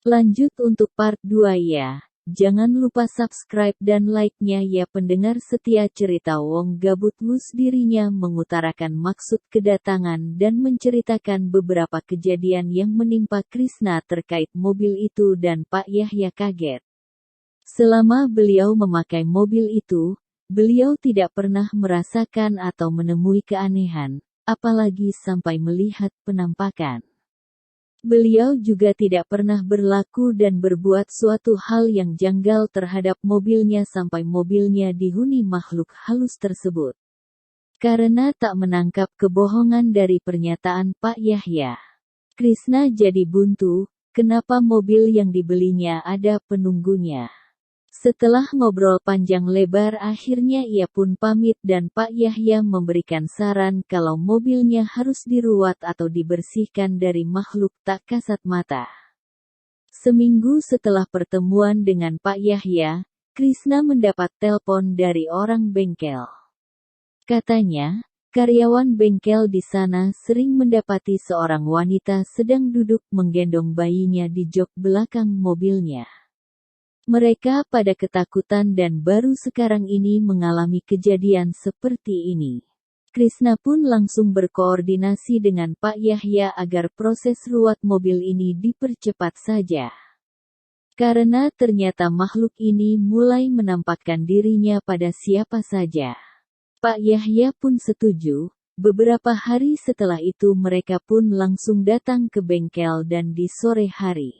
Lanjut untuk part 2 ya. Jangan lupa subscribe dan like-nya ya pendengar setia. Cerita Wong Gabut Ngus dirinya mengutarakan maksud kedatangan dan menceritakan beberapa kejadian yang menimpa Krishna terkait mobil itu dan Pak Yahya kaget. Selama beliau memakai mobil itu, beliau tidak pernah merasakan atau menemui keanehan, apalagi sampai melihat penampakan. Beliau juga tidak pernah berlaku dan berbuat suatu hal yang janggal terhadap mobilnya sampai mobilnya dihuni makhluk halus tersebut. Karena tak menangkap kebohongan dari pernyataan Pak Yahya, Krishna jadi buntu, kenapa mobil yang dibelinya ada penunggunya. Setelah ngobrol panjang lebar akhirnya ia pun pamit dan Pak Yahya memberikan saran kalau mobilnya harus diruat atau dibersihkan dari makhluk tak kasat mata. Seminggu setelah pertemuan dengan Pak Yahya, Krishna mendapat telepon dari orang bengkel. Katanya, karyawan bengkel di sana sering mendapati seorang wanita sedang duduk menggendong bayinya di jok belakang mobilnya. Mereka pada ketakutan dan baru sekarang ini mengalami kejadian seperti ini. Krishna pun langsung berkoordinasi dengan Pak Yahya agar proses ruat mobil ini dipercepat saja. Karena ternyata makhluk ini mulai menampakkan dirinya pada siapa saja. Pak Yahya pun setuju. Beberapa hari setelah itu mereka pun langsung datang ke bengkel dan di sore hari.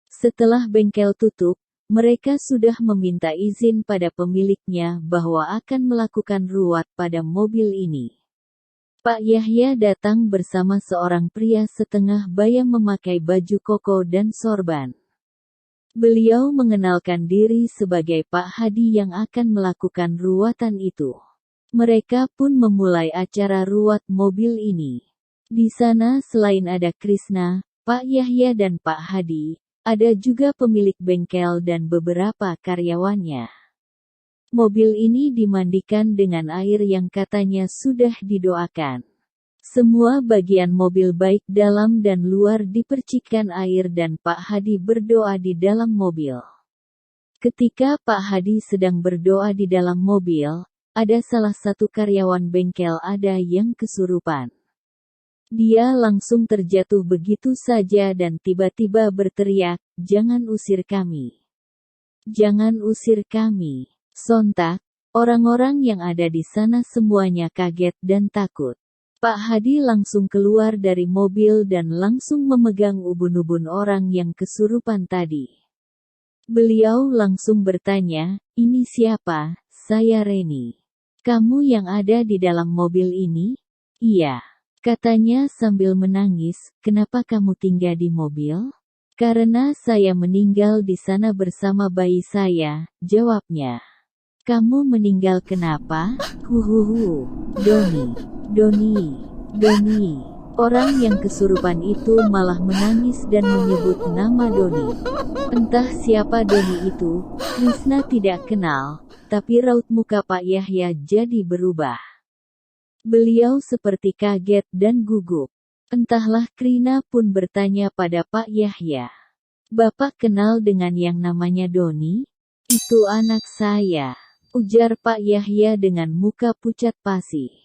Setelah bengkel tutup, mereka sudah meminta izin pada pemiliknya bahwa akan melakukan ruat pada mobil ini. Pak Yahya datang bersama seorang pria setengah bayam memakai baju koko dan sorban. Beliau mengenalkan diri sebagai Pak Hadi yang akan melakukan ruatan itu. Mereka pun memulai acara ruat mobil ini. Di sana selain ada Krishna, Pak Yahya dan Pak Hadi, ada juga pemilik bengkel dan beberapa karyawannya. Mobil ini dimandikan dengan air yang katanya sudah didoakan. Semua bagian mobil baik dalam dan luar dipercikkan air dan Pak Hadi berdoa di dalam mobil. Ketika Pak Hadi sedang berdoa di dalam mobil, ada salah satu karyawan bengkel ada yang kesurupan. Dia langsung terjatuh begitu saja dan tiba-tiba berteriak, "Jangan usir kami! Jangan usir kami!" Sontak, orang-orang yang ada di sana semuanya kaget dan takut. Pak Hadi langsung keluar dari mobil dan langsung memegang ubun-ubun orang yang kesurupan tadi. Beliau langsung bertanya, "Ini siapa?" "Saya Reni." "Kamu yang ada di dalam mobil ini?" "Iya," katanya sambil menangis. "Kenapa kamu tinggal di mobil?" "Karena saya meninggal di sana bersama bayi saya," jawabnya. "Kamu meninggal kenapa?" "Huhuhu, Doni. Orang yang kesurupan itu malah menangis dan menyebut nama Doni. Entah siapa Doni itu, Krishna tidak kenal, tapi raut muka Pak Yahya jadi berubah. Beliau seperti kaget dan gugup. Entahlah Krishna pun bertanya pada Pak Yahya. "Bapak kenal dengan yang namanya Doni?" "Itu anak saya," ujar Pak Yahya dengan muka pucat pasi.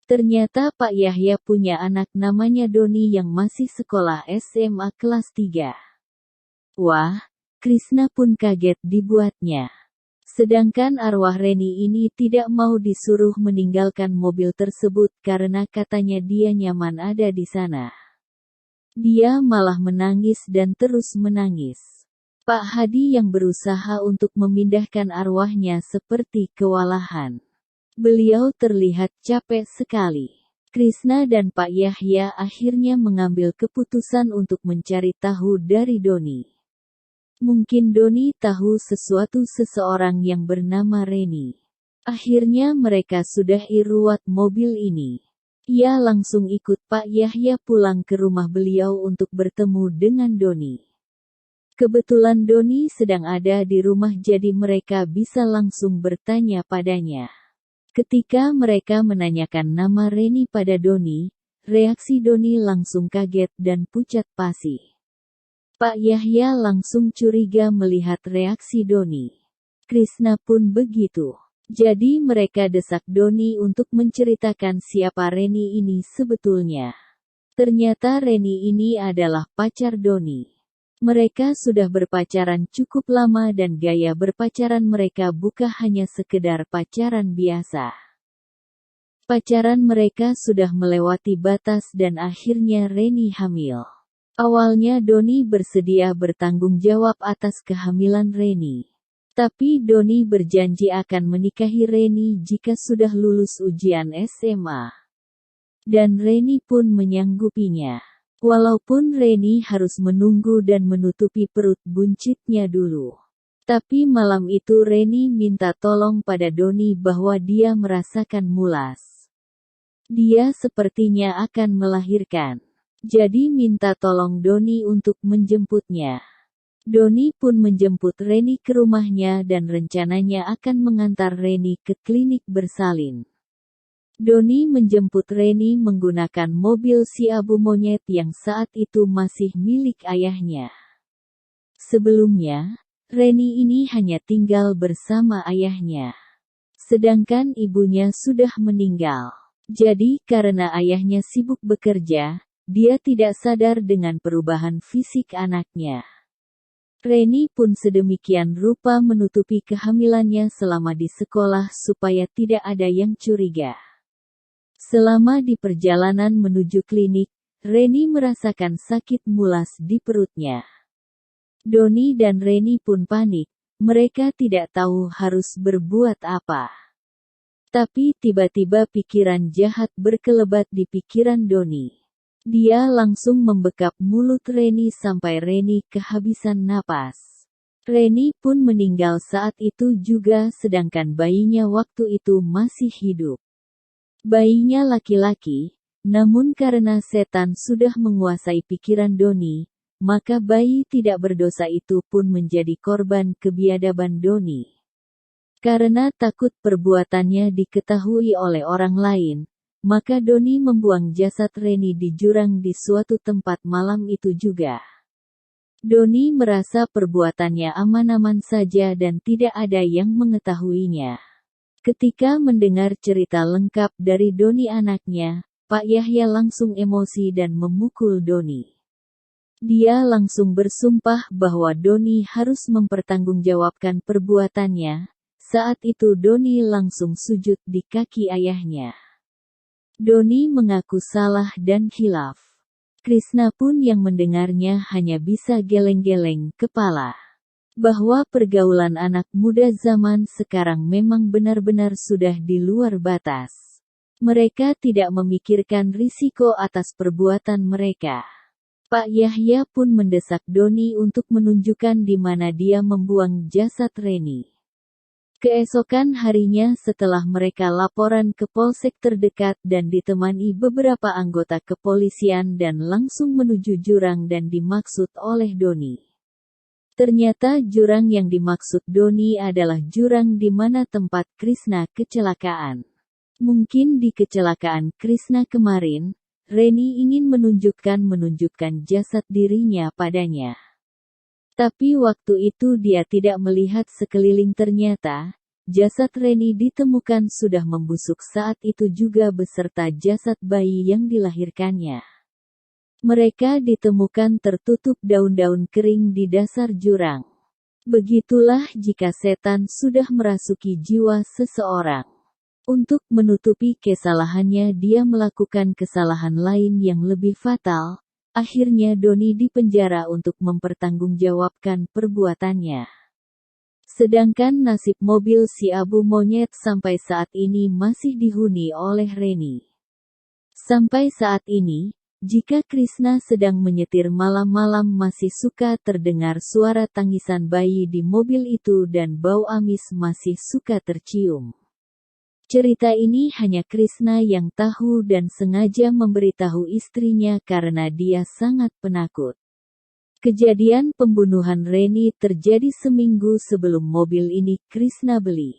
Ternyata Pak Yahya punya anak namanya Doni yang masih sekolah SMA kelas 3. Wah, Krishna pun kaget dibuatnya. Sedangkan arwah Reni ini tidak mau disuruh meninggalkan mobil tersebut karena katanya dia nyaman ada di sana. Dia malah menangis dan terus menangis. Pak Hadi yang berusaha untuk memindahkan arwahnya seperti kewalahan. Beliau terlihat capek sekali. Krishna dan Pak Yahya akhirnya mengambil keputusan untuk mencari tahu dari Doni. Mungkin Doni tahu seseorang yang bernama Reni. Akhirnya mereka sudahi ruat mobil ini. Ia langsung ikut Pak Yahya pulang ke rumah beliau untuk bertemu dengan Doni. Kebetulan Doni sedang ada di rumah jadi mereka bisa langsung bertanya padanya. Ketika mereka menanyakan nama Reni pada Doni, reaksi Doni langsung kaget dan pucat pasi. Pak Yahya langsung curiga melihat reaksi Doni. Krishna pun begitu. Jadi mereka desak Doni untuk menceritakan siapa Reni ini sebetulnya. Ternyata Reni ini adalah pacar Doni. Mereka sudah berpacaran cukup lama dan gaya berpacaran mereka bukan hanya sekedar pacaran biasa. Pacaran mereka sudah melewati batas dan akhirnya Reni hamil. Awalnya Doni bersedia bertanggung jawab atas kehamilan Reni. Tapi Doni berjanji akan menikahi Reni jika sudah lulus ujian SMA. Dan Reni pun menyanggupinya. Walaupun Reni harus menunggu dan menutupi perut buncitnya dulu. Tapi malam itu Reni minta tolong pada Doni bahwa dia merasakan mulas. Dia sepertinya akan melahirkan. Jadi minta tolong Doni untuk menjemputnya. Doni pun menjemput Reni ke rumahnya dan rencananya akan mengantar Reni ke klinik bersalin. Doni menjemput Reni menggunakan mobil si abu monyet yang saat itu masih milik ayahnya. Sebelumnya, Reni ini hanya tinggal bersama ayahnya. Sedangkan ibunya sudah meninggal. Jadi karena ayahnya sibuk bekerja, dia tidak sadar dengan perubahan fisik anaknya. Reni pun sedemikian rupa menutupi kehamilannya selama di sekolah supaya tidak ada yang curiga. Selama di perjalanan menuju klinik, Reni merasakan sakit mulas di perutnya. Doni dan Reni pun panik, mereka tidak tahu harus berbuat apa. Tapi tiba-tiba pikiran jahat berkelebat di pikiran Doni. Dia langsung membekap mulut Reni sampai Reni kehabisan napas. Reni pun meninggal saat itu juga sedangkan bayinya waktu itu masih hidup. Bayinya laki-laki, namun karena setan sudah menguasai pikiran Doni, maka bayi tidak berdosa itu pun menjadi korban kebiadaban Doni. Karena takut perbuatannya diketahui oleh orang lain, maka Doni membuang jasad Reni di jurang di suatu tempat malam itu juga. Doni merasa perbuatannya aman-aman saja dan tidak ada yang mengetahuinya. Ketika mendengar cerita lengkap dari Doni anaknya, Pak Yahya langsung emosi dan memukul Doni. Dia langsung bersumpah bahwa Doni harus mempertanggungjawabkan perbuatannya. Saat itu Doni langsung sujud di kaki ayahnya. Doni mengaku salah dan khilaf. Krishna pun yang mendengarnya hanya bisa geleng-geleng kepala. Bahwa pergaulan anak muda zaman sekarang memang benar-benar sudah di luar batas. Mereka tidak memikirkan risiko atas perbuatan mereka. Pak Yahya pun mendesak Doni untuk menunjukkan di mana dia membuang jasad Reni. Keesokan harinya setelah mereka laporan ke polsek terdekat dan ditemani beberapa anggota kepolisian dan langsung menuju jurang dan dimaksud oleh Doni. Ternyata jurang yang dimaksud Doni adalah jurang di mana tempat Krishna kecelakaan. Mungkin di kecelakaan Krishna kemarin, Reni ingin menunjukkan jasad dirinya padanya. Tapi waktu itu dia tidak melihat sekeliling ternyata, jasad Reni ditemukan sudah membusuk saat itu juga beserta jasad bayi yang dilahirkannya. Mereka ditemukan tertutup daun-daun kering di dasar jurang. Begitulah jika setan sudah merasuki jiwa seseorang. Untuk menutupi kesalahannya dia melakukan kesalahan lain yang lebih fatal. Akhirnya Doni dipenjara untuk mempertanggungjawabkan perbuatannya. Sedangkan nasib mobil si abu monyet sampai saat ini masih dihuni oleh Reni. Sampai saat ini, jika Krishna sedang menyetir malam-malam masih suka terdengar suara tangisan bayi di mobil itu dan bau amis masih suka tercium. Cerita ini hanya Krishna yang tahu dan sengaja memberitahu istrinya karena dia sangat penakut. Kejadian pembunuhan Reni terjadi seminggu sebelum mobil ini Krishna beli.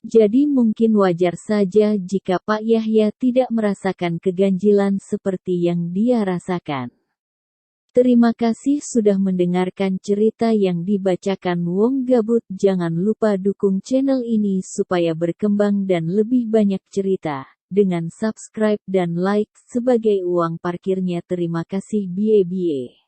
Jadi mungkin wajar saja jika Pak Yahya tidak merasakan keganjilan seperti yang dia rasakan. Terima kasih sudah mendengarkan cerita yang dibacakan Wong Gabut. Jangan lupa dukung channel ini supaya berkembang dan lebih banyak cerita, dengan subscribe dan like sebagai uang parkirnya. Terima kasih bie-bie.